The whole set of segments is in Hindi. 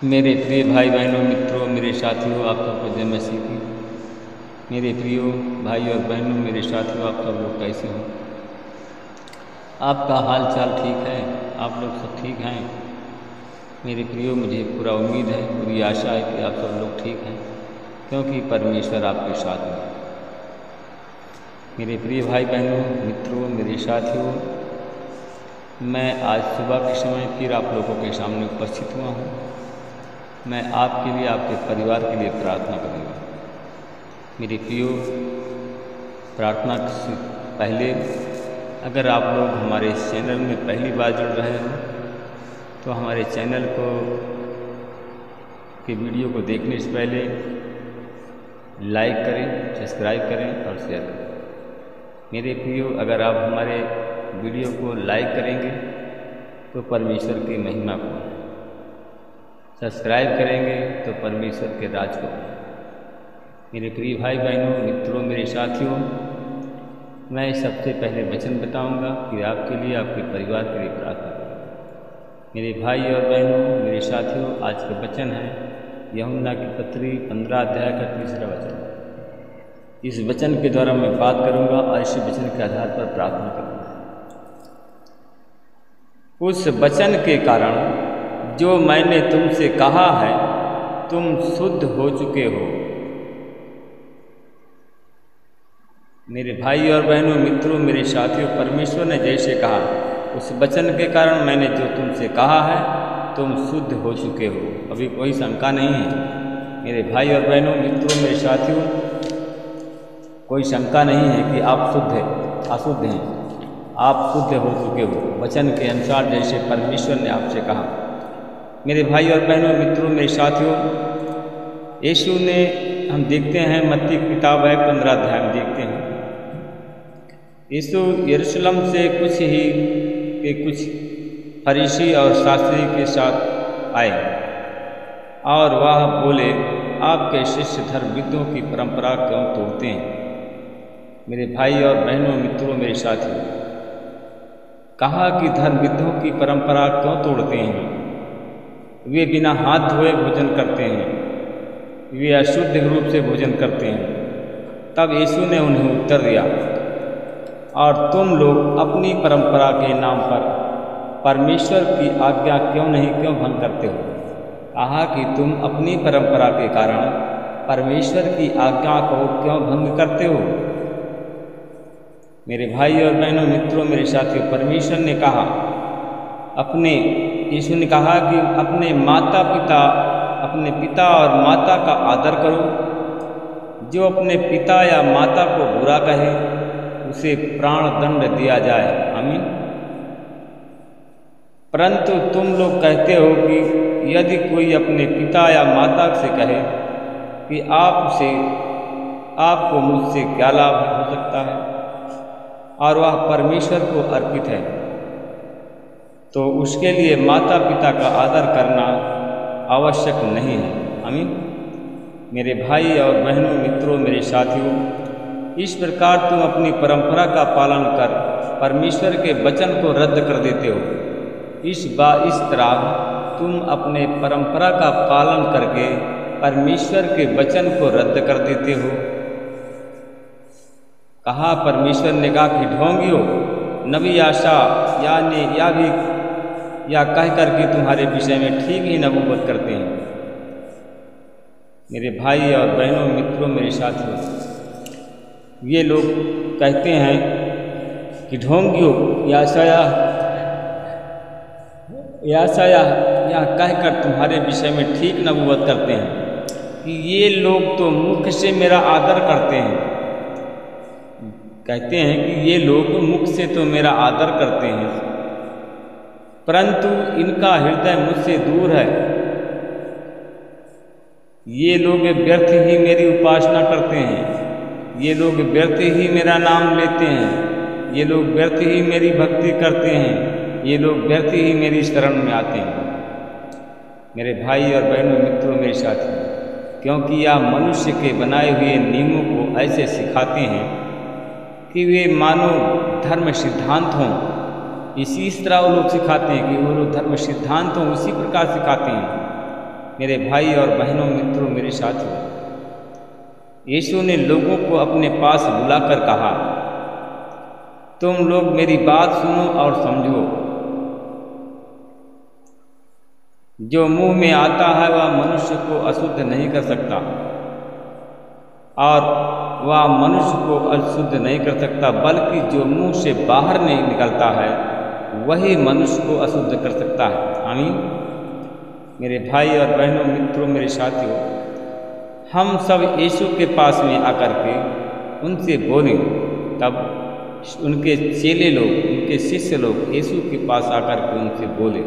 मेरे प्रिय भाई बहनों, मित्रों, मेरे साथियों, आप सबको जय मसीह की। मेरे प्रियो भाई और बहनों, मेरे साथियों, आप सब लोग कैसे हो? आपका हाल चाल ठीक है? आप लोग सब ठीक हैं? मेरे प्रियो, मुझे पूरा उम्मीद है, पूरी आशा है कि आप सब लोग ठीक हैं, क्योंकि परमेश्वर आपके साथ है। मेरे प्रिय भाई बहनों, मित्रों, मेरे साथियों, मैं आज सुबह के समय फिर आप लोगों के सामने उपस्थित हुआ हूँ। मैं आपके लिए, आपके परिवार के लिए प्रार्थना करूँगा। मेरे प्रियो, प्रार्थना से पहले अगर आप लोग हमारे इस चैनल में पहली बार जुड़ रहे हो तो हमारे चैनल के वीडियो को देखने से पहले लाइक करें, सब्सक्राइब करें और शेयर करें। मेरे प्रियो, अगर आप हमारे वीडियो को लाइक करेंगे तो परमेश्वर की महिमा को, सब्सक्राइब करेंगे तो परमेश्वर के राज को। मेरे प्रिय भाई बहनों, मित्रों, मेरे साथियों, मैं सबसे पहले वचन बताऊंगा कि आपके लिए, आपके परिवार के लिए प्रार्थना करूँ। मेरे भाई और बहनों, मेरे साथियों, आज का वचन है यूहन्ना की पत्री 15 अध्याय का 3रा वचन। इस वचन के द्वारा मैं बात करूंगा और इस वचन के आधार पर प्रार्थना करूंगा। उस वचन के कारण जो मैंने तुमसे कहा है, तुम शुद्ध हो चुके हो। मेरे भाई और बहनों, मित्रों, मेरे साथियों, परमेश्वर ने जैसे कहा, उस वचन के कारण मैंने जो तुमसे कहा है, तुम शुद्ध हो चुके हो। अभी कोई शंका नहीं है। मेरे भाई और बहनों, मित्रों, मेरे साथियों, कोई शंका नहीं है कि आप शुद्ध हैं, अशुद्ध हैं। आप शुद्ध हो चुके हो वचन के अनुसार, जैसे परमेश्वर ने आपसे कहा। मेरे भाई और बहनों, मित्रों, मेरे साथियों, यीशु ने, हम देखते हैं मत्ती की किताब है 15 अध्याय में देखते हैं, यीशु यरूशलेम से कुछ फरीसी और शास्त्री के साथ आए और वह बोले, आपके शिष्य धर्मविदों की परंपरा क्यों तोड़ते हैं? मेरे भाई और बहनों, मित्रों, मेरे साथियों, कहा कि धर्मविदों की परंपरा क्यों तोड़ते हैं? वे बिना हाथ धोए भोजन करते हैं, वे अशुद्ध रूप से भोजन करते हैं। तब यीशु ने उन्हें उत्तर दिया, और तुम लोग अपनी परंपरा के नाम पर परमेश्वर की आज्ञा क्यों भंग करते हो? कहा कि तुम अपनी परंपरा के कारण परमेश्वर की आज्ञा को क्यों भंग करते हो? मेरे भाई और बहनों, मित्रों, मेरे साथियों, परमेश्वर ने कहा, यीशु ने कहा कि अपने पिता और माता का आदर करो। जो अपने पिता या माता को बुरा कहे, उसे प्राण दंड दिया जाए। आमीन। परंतु तुम लोग कहते हो कि यदि कोई अपने पिता या माता से कहे कि आपको मुझसे क्या लाभ हो सकता है, और वह परमेश्वर को अर्पित है, तो उसके लिए माता पिता का आदर करना आवश्यक नहीं है। आमीन। मेरे भाई और बहनों, मित्रों, मेरे साथियों, इस प्रकार तुम अपनी परंपरा का पालन कर परमेश्वर के वचन को रद्द कर देते हो। इस तरह तुम अपने परंपरा का पालन करके परमेश्वर के वचन को रद्द कर देते हो। कहा, परमेश्वर ने कहा कि ढोंगियो, नबी आशा या कह करके तुम्हारे विषय में ठीक ही नबूवत करते हैं। मेरे भाई और बहनों, मित्रों, मेरे साथियों, ये लोग कहते हैं कि ढोंगियो या कहकर तुम्हारे विषय में ठीक नबूवत करते हैं कि ये लोग तो मुख से मेरा आदर करते हैं। कहते हैं कि ये लोग मुख से तो मेरा आदर करते हैं, परंतु इनका हृदय मुझसे दूर है। ये लोग व्यर्थ ही मेरी उपासना करते हैं, ये लोग व्यर्थ ही मेरा नाम लेते हैं, ये लोग व्यर्थ ही मेरी भक्ति करते हैं, ये लोग व्यर्थ ही मेरी शरण में आते हैं। मेरे भाई और बहनों, मित्रों, मेरे साथियों, क्योंकि यह मनुष्य के बनाए हुए नियमों को ऐसे सिखाते हैं कि वे मानो धर्म सिद्धांत हों। इस तरह वो लोग सिखाते हैं कि वो लोग धर्म सिद्धांत हों, उसी प्रकार सिखाते हैं। मेरे भाई और बहनों, मित्रों, मेरे साथियों, यीशु ने लोगों को अपने पास बुलाकर कहा, तुम लोग मेरी बात सुनो और समझो। जो मुंह में आता है वह मनुष्य को अशुद्ध नहीं कर सकता, और वह मनुष्य को अशुद्ध नहीं कर सकता, बल्कि जो मुंह से बाहर नहीं निकलता है वही मनुष्य को अशुद्ध कर सकता है। आमीन। मेरे भाई और बहनों, मित्रों, मेरे साथियों, हम सब यीशु के पास में आकर के उनसे बोले, तब उनके चेले लोग, उनके शिष्य लोग यीशु के पास आकर के उनसे बोले,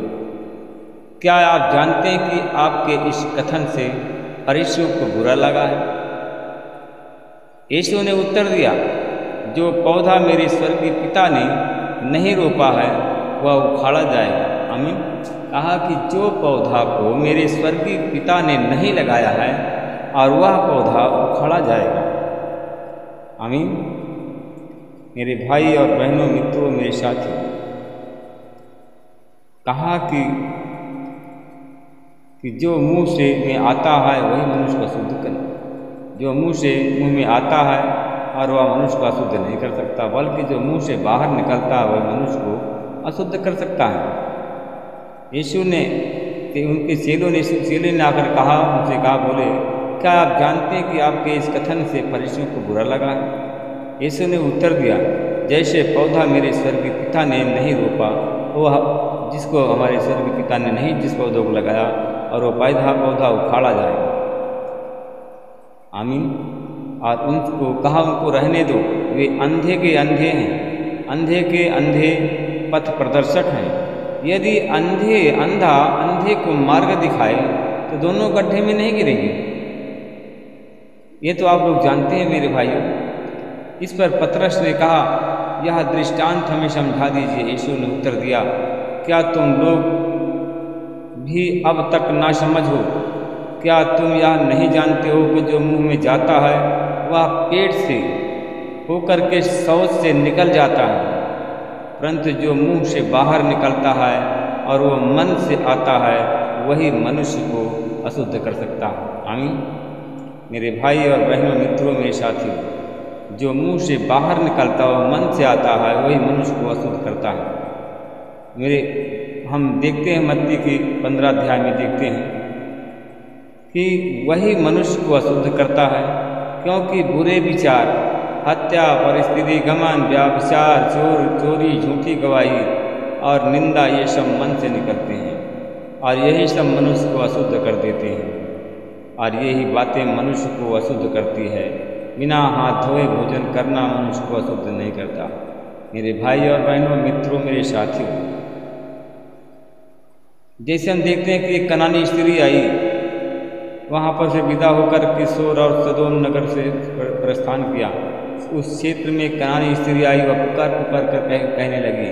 क्या आप जानते हैं कि आपके इस कथन से फरीसियों को बुरा लगा है? यीशु ने उत्तर दिया, जो पौधा मेरे स्वर्गीय पिता ने नहीं रोपा है वह उखाड़ा जाएगा। आमीन। कहा कि जो पौधा को मेरे स्वर्गीय पिता ने नहीं लगाया है और वह पौधा उखाड़ा जाएगा। आमीन। मेरे भाई और बहनों, मित्रों, मेरे साथियों, कहा कि जो मुंह से में आता है वही मनुष्य को शुद्ध करे। जो मुंह में आता है और वह मनुष्य को अशुद्ध नहीं कर सकता, बल्कि जो मुंह से बाहर निकलता है वह मनुष्य को अशुद्ध कर सकता है। यीशु ने, उनके चेले ने आकर कहा, उनसे कहा, बोले, क्या आप जानते हैं कि आपके इस कथन से फरीसियों को बुरा लगा है? यीशु ने उत्तर दिया, जैसे पौधा मेरे स्वर्गीय पिता ने नहीं रोपा, वह जिसको हमारे स्वर्गीय पिता ने नहीं जिस पौधे को लगाया और वो पौधा उखाड़ा जाएगा। आमीन। और उनको कहा, उनको रहने दो, वे अंधे के अंधे हैं, अंधे के अंधे पथ प्रदर्शक हैं। यदि अंधा अंधे को मार्ग दिखाए तो दोनों गड्ढे में नहीं गिरेंगे। ये तो आप लोग जानते हैं मेरे भाइयों। इस पर पतरस ने कहा, यह दृष्टांत हमें समझा दीजिए। यीशु ने उत्तर दिया, क्या तुम लोग भी अब तक ना समझ हो? क्या तुम यह नहीं जानते हो कि जो मुंह में जाता है वह पेट से होकर के शौच से निकल जाता है, परंतु जो मुंह से बाहर निकलता है और वह मन से आता है वही मनुष्य को अशुद्ध कर सकता है। आमीन। मेरे भाई और बहनों, मित्रों, मेरे साथियों, जो मुंह से बाहर निकलता है मन से आता है वही मनुष्य को अशुद्ध करता है। हम देखते हैं मत्ती की 15 अध्याय में देखते हैं कि वही मनुष्य को अशुद्ध करता है, क्योंकि बुरे विचार, हत्या, परिस्थिति, घमंड, व्यभिचार, चोरी, झूठी गवाही और निंदा, ये सब मन से निकलते हैं और यही सब मनुष्य को अशुद्ध कर देते हैं। और यही बातें मनुष्य को अशुद्ध करती है। बिना हाथ धोए भोजन करना मनुष्य को अशुद्ध नहीं करता। मेरे भाई और बहनों, मित्रों, मेरे साथियों, जैसे हम देखते हैं कि एक कनानी स्त्री आई, वहाँ पर से विदा होकर किशोर और सदोम नगर से प्रस्थान किया। उस क्षेत्र में एक कनानी स्त्री आई, वह पुकार कर कहने लगी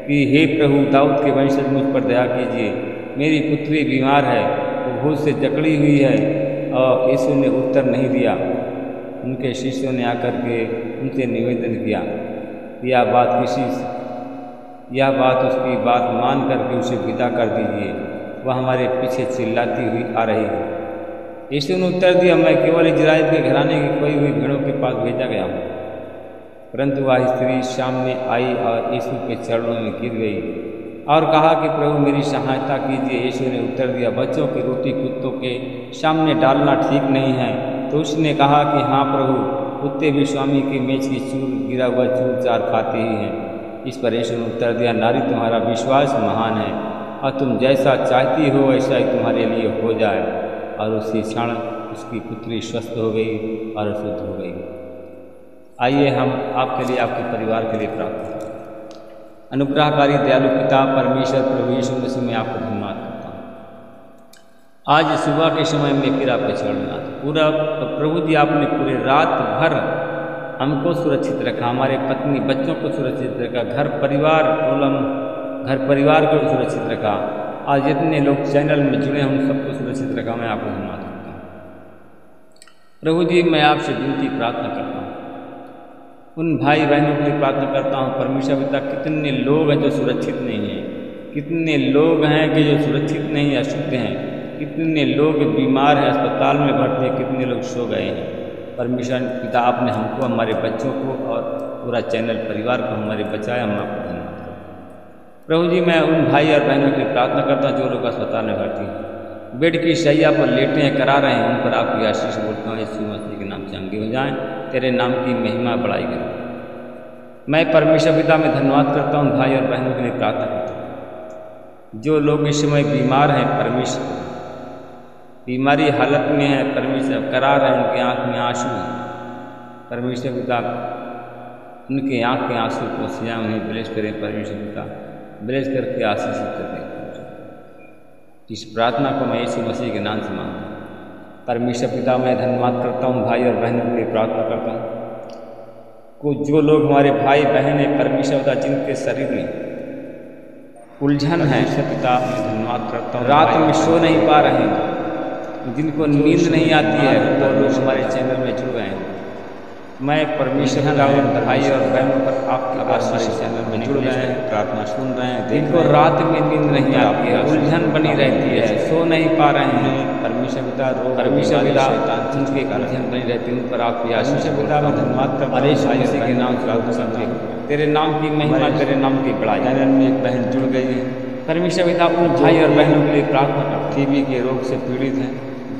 कि हे प्रभु, दाऊद के वंशज, मुझ पर दया कीजिए, मेरी पुत्री बीमार है, वो भूत से जकड़ी हुई है। और यीशु ने उत्तर नहीं दिया। उनके शिष्यों ने आकर के उनसे निवेदन किया, यह बात उसकी बात मान करके उसे विदा कर दीजिए, वह हमारे पीछे चिल्लाती हुई आ रही है। यीशु ने उत्तर दिया, मैं केवल इजराइल के घराने की खोई हुई भेड़ों के पास भेजा गया हूँ। परंतु वह स्त्री सामने आई और यीशु के चरणों में गिर गई और कहा कि प्रभु, मेरी सहायता कीजिए। यीशु ने उत्तर दिया, बच्चों की रोटी कुत्तों के सामने डालना ठीक नहीं है। तो उसने कहा कि हाँ प्रभु, कुत्ते भी स्वामी की मेज की गिरा हुआ चूर चार खाते ही हैं। इस पर यीशु ने उत्तर दिया, नारी, तुम्हारा विश्वास महान है और तुम जैसा चाहती हो वैसा ही तुम्हारे लिए हो जाए। और उसी क्षण उसकी पुत्री स्वस्थ हो गई और शुद्ध हो गई। आइए हम आपके लिए, आपके परिवार के लिए प्रार्थना करें। अनुग्रहकारी दयालु पिता परमेश्वर प्रभु यीशु मसीह में आपको धन्यवाद करता हूँ। आज सुबह के समय में फिर आपके चरण में आता पूरा प्रभु जी, आपने पूरे रात भर हमको सुरक्षित रखा, हमारे पत्नी बच्चों को सुरक्षित रखा, घर परिवार को सुरक्षित रखा। आज जितने लोग चैनल में जुड़े हैं उन सबको सुरक्षित रखा। मैं आपको धन्यवाद करता हूँ। प्रभु जी, मैं आपसे विनती प्रार्थना करता हूँ, उन भाई बहनों के लिए प्रार्थना करता हूँ। परमेश्वर पिता, कितने लोग हैं जो सुरक्षित नहीं हैं, कितने लोग हैं कि जो सुरक्षित नहीं, अशुद्ध हैं, कितने लोग बीमार हैं, अस्पताल में भर्ती हैं, कितने लोग सो गए हैं। परमेश्वर पिता आपने हमको, हमारे बच्चों को और पूरा चैनल परिवार को हमारे बचाया। हम आपको धन्यवाद करते हैं प्रभु जी। मैं उन भाई और बहनों की प्रार्थना करता हूँ जो लोग अस्पताल में भर्ती हैं, बेड की शैया पर लेटे हैं, करा रहे हैं, उन पर आपकी आशीष बोलता हूँ। यीशु मसीह के नाम से चंगे हो जाएं, तेरे नाम की महिमा बढ़ाई करें। मैं परमेश्वर पिता में धन्यवाद करता हूँ, भाई और बहनों के लिए प्रार्थना करता हूँ जो लोग इस समय बीमार हैं। परमेश्वर बीमारी हालत में है, परमेश्वर करा रहे हैं, उनकी आँख में आंसू हैं। परमेश्वर पिता उनके आँख के आंसू पहुँच जाए, उन्हें ब्लेस करें। परमेश्वर पिता ब्लेस करके आशीषित करें। इस प्रार्थना को मैं यीशु मसीह के नाम से मांगता हूँ। परमेश्वर पिता मैं धन्यवाद करता हूँ, भाई और बहनों के लिए प्रार्थना करता हूँ को जो लोग हमारे भाई बहन हैं, परमेश्वर पिता जिनके शरीर में उलझन है, पिता मैं धन्यवाद करता हूँ। रात में सो नहीं पा रहे हैं, जिनको नींद नहीं आती है, वो लोग हमारे चैनल में जुड़ गए हैं। मैं परमेश्वर पिता भाई और बहनों पर आपके हमारे चैनल में जुड़ गए हैं, प्रार्थना सुन रहे हैं। जिनको रात में नींद नहीं आती है, उलझन बनी रहती है, सो नहीं पा रहे हैं, परमेश्वर पिता परमेश्वर पिता उनके उलझन बनी रहती है, उन पर आपकी आशीष पिता मैं धन्यवाद करता हूँ। यीशु के नाम से तेरे नाम की महिमा, तेरे नाम की बड़ाई। चैनल में एक बहन जुड़ गई है, परमेश्वर पिता उन भाई और बहनों के लिए प्रार्थना करता। टीबी के रोग से पीड़ित हैं,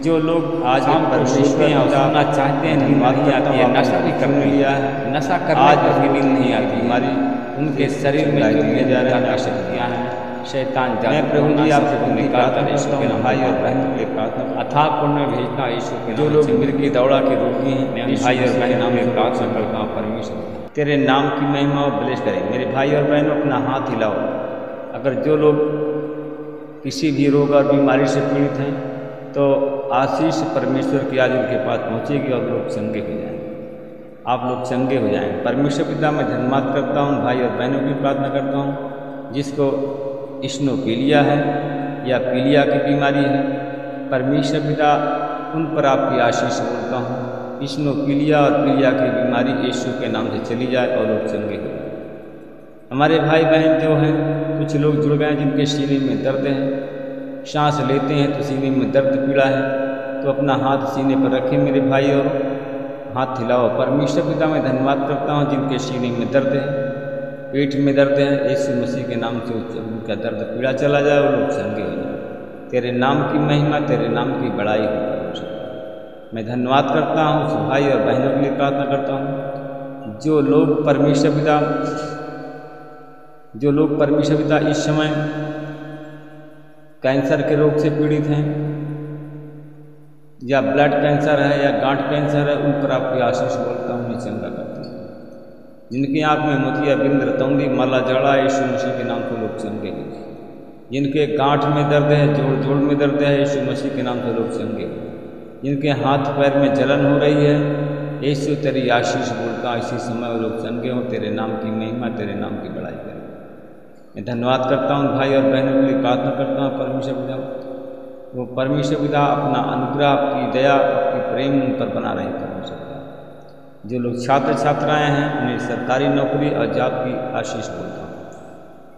जो लोग आज हम सोचते हैं और सुनना चाहते हैं, नींद नहीं आती है, नशा भी कर लिया है, नशा कर आज उनकी नींद नहीं आती। हमारी उनके शरीर में जो जा रहा है शक्तियाँ हैं, शैतान जाने प्रभु जी आपसे निकालता है। यीशु के नाम भाई और बहनों के लिए प्रार्थना अथाह पुण्य भेजना। यीशु के जो लोग मिर्गी दौड़ा के रोगी हैं, मैं भाई और बहनों में प्रार्थना करता हूँ। परमेश्वर तेरे नाम की महिमा और ब्लेस करें। मेरे भाई और बहनों अपना हाथ हिलाओ। अगर जो लोग किसी भी रोग और बीमारी से पीड़ित हैं, तो आशीष परमेश्वर की आज उनके पास पहुँचेगी और लोग चंगे हो जाएंगे। आप लोग चंगे हो जाएंगे। परमेश्वर पिता मैं धन्यवाद करता हूँ, भाई और बहनों की प्रार्थना करता हूँ जिसको इस्नोफीलिया है या पीलिया की बीमारी है। परमेश्वर पिता उन पर आपकी आशीष बोलता हूँ। इस्नोफीलिया और पीलिया की बीमारी यीशु के नाम से चली जाए और लोग चंगे हो जाए। हमारे भाई बहन जो हैं, कुछ लोग जुड़ गए हैं जिनके सीने में दर्द है, सांस लेते हैं तो सीने में दर्द पीड़ा है, तो अपना हाथ सीने पर रखें मेरे भाई और हाथ हिलाओ। परमेश्वर पिता मैं धन्यवाद करता हूँ जिनके सीने में दर्द है, पेट में दर्द है, यीशु मसीह के नाम से उनका दर्द पीड़ा चला जाए और लोग चंगे हो जाए। तेरे नाम की महिमा, तेरे नाम की बड़ाई हो। मैं धन्यवाद करता हूँ उस भाई और बहनों के लिए प्रार्थना करता हूँ जो लोग परमेश्वर पिता इस समय कैंसर के रोग से पीड़ित हैं, या ब्लड कैंसर है या गांठ कैंसर है, उन पर आपकी आशीष बोलता हूँ, चंगा करता हूँ। जिनकी आँख में मोतिया बिंद रतौंदी माला जड़ा, यीशु मसीह के नाम से लोग चंगे हो। जिनके गांठ में दर्द है, जोड़ में दर्द है, यीशु मसीह के नाम से लोग चंगे हो। जिनके हाथ पैर में जलन हो रही है, यीशु तेरी आशीष बोलता, इसी समय वो लोग चंगे हो। तेरे नाम की महिमा, तेरे नाम की बड़ाई करें। मैं धन्यवाद करता हूँ भाई और बहनों के लिए प्रार्थना करता हूँ। परमेश्वर पिता वो परमेश्वर पिता अपना अनुग्रह, आपकी दया, आपकी प्रेम उन पर बना रहे। परमेश्वर पिता जो लोग छात्र छात्राएँ हैं, उन्हें सरकारी नौकरी और जॉब की आशीष बोलता हूँ।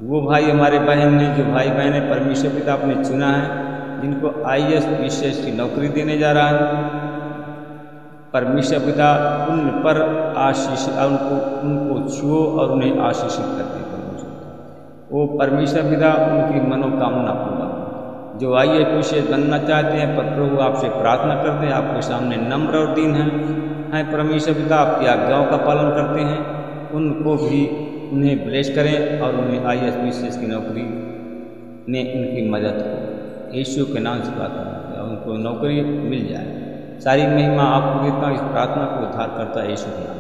वो भाई हमारे बहन ने, जो भाई बहन है परमेश्वर पिता आपने चुना है, जिनको IAS PCS की नौकरी देने जा रहा है, परमेश्वर पिता उन पर आशीष, उनको छुओ और उन्हें आशीषित कर दे। वो परमेश्वर पिता उनकी मनोकामना पूरा। जो IAS PCS बनना चाहते हैं, पर प्रभु आपसे प्रार्थना करते हैं, आपके सामने नम्र और दीन हैं परमेश्वर पिता, आपकी आज्ञाओं का पालन करते हैं, उनको भी उन्हें ब्लेस करें और उन्हें IAS PCS की नौकरी ने उनकी मदद हो। यीशु के नाम से प्रार्थना करते हैं, उनको नौकरी मिल जाए। सारी महिमा आपको देता हूँ। इस प्रार्थना को उद्धार करता है यीशु के नाम।